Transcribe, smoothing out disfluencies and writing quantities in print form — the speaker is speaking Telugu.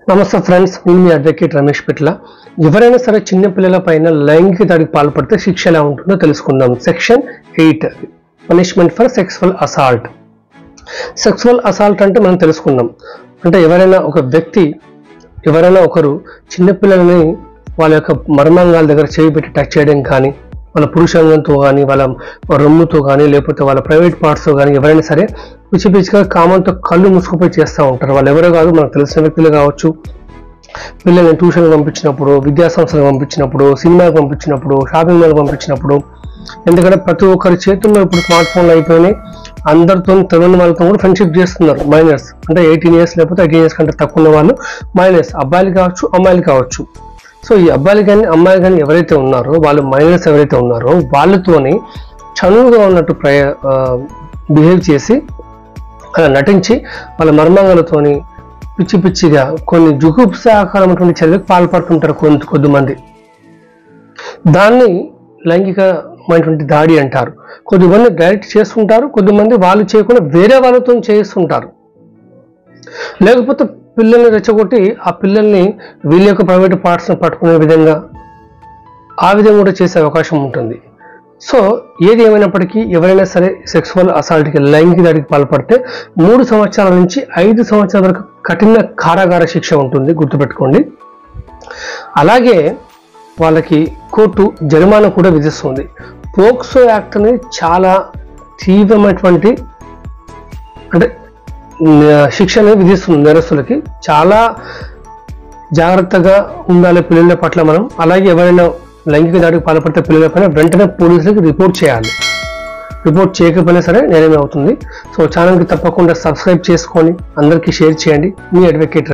నమస్తే ఫ్రెండ్స్, నేను మీ అడ్వకేట్ రమేష్ పిట్ల. ఎవరైనా సరే చిన్న పిల్లల పైన లైంగిక దాడికి పాల్పడితే శిక్ష ఎలా ఉంటుందో తెలుసుకుందాం. Section 8 punishment for sexual assault. Sexual assault అంటే మనం తెలుసుకుందాం. అంటే ఎవరైనా ఒకరు చిన్నపిల్లలని వాళ్ళ యొక్క మర్మాంగాల దగ్గర చేయి పెట్టి టచ్ చేయడం కానీ, వాళ్ళ పురుషాంగంతో కానీ, వాళ్ళ రొమ్ముతో కానీ, లేకపోతే వాళ్ళ ప్రైవేట్ పార్ట్స్తో కానీ ఎవరైనా సరే పిచ్చి పిచ్చిగా కామంతో కళ్ళు మూసుకుపోయి చేస్తూ ఉంటారు. వాళ్ళు ఎవరో కాదు, మనకు తెలిసిన వ్యక్తులు కావచ్చు. పిల్లల్ని ట్యూషన్కి పంపించినప్పుడు, విద్యా సంస్థలకు పంపించినప్పుడు, సినిమాకి పంపించినప్పుడు, షాపింగ్ మాల్కి పంపించినప్పుడు. ఎందుకంటే ప్రతి ఒక్కరి చేతుల్లో ఇప్పుడు స్మార్ట్ ఫోన్లు అయిపోయినాయి. అందరితో తెలియని వాళ్ళతో కూడా ఫ్రెండ్షిప్ చేస్తున్నారు. మైనర్స్ అంటే 18 years లేకపోతే 18 years కంటే తక్కువ ఉన్న వాళ్ళు మైనర్స్, అబ్బాయిలు కావచ్చు, అమ్మాయిలు కావచ్చు. సో ఈ అబ్బాయిలు కానీ అమ్మాయిలు కానీ ఎవరైతే ఉన్నారో, వాళ్ళు మైనర్స్ ఎవరైతే ఉన్నారో వాళ్ళతోని చనువుగా ఉన్నట్టు బిహేవ్ చేసి అలా నటించి వాళ్ళ మర్మాంగాలతోని పిచ్చి పిచ్చిగా కొన్ని జుగుప్సాకరమైనటువంటి చర్యలకు పాల్పడుతుంటారు కొద్దిమంది. దాన్ని లైంగికమైనటువంటి దాడి అంటారు. కొద్దిమంది డైరెక్ట్ చేస్తుంటారు, కొద్దిమంది వాళ్ళు చేయకుండా వేరే వాళ్ళతో చేస్తుంటారు. లేకపోతే పిల్లల్ని రెచ్చగొట్టి ఆ పిల్లల్ని వీళ్ళ యొక్క ప్రైవేట్ పార్ట్స్ని పట్టుకునే విధంగా ఆ విధంగా కూడా చేసే అవకాశం ఉంటుంది. సో ఏది ఏమైనప్పటికీ ఎవరైనా సరే సెక్సువల్ అసాల్ట్కి లైంగిక దాడికి పాల్పడితే 3 సంవత్సరాల నుంచి 5 సంవత్సరాల వరకు కఠిన కారాగార శిక్ష ఉంటుంది, గుర్తుపెట్టుకోండి. అలాగే వాళ్ళకి కోర్టు జరిమానా కూడా విధిస్తుంది. పోక్సో యాక్ట్ అనేది చాలా తీవ్రమైనటువంటి అంటే శిక్ష అనేది విధిస్తుంది నేరస్తులకి. చాలా జాగ్రత్తగా ఉండాలి పిల్లల పట్ల మనం. అలాగే ఎవరైనా లైంగిక దాడికి పాల్పడితే పిల్లల పైన వెంటనే పోలీసులకు రిపోర్ట్ చేయాలి. రిపోర్ట్ చేయకపోయినా సరే నేరమే అవుతుంది. సో ఛానల్కి తప్పకుండా సబ్స్క్రైబ్ చేసుకొని అందరికీ షేర్ చేయండి. మీ అడ్వకేట్.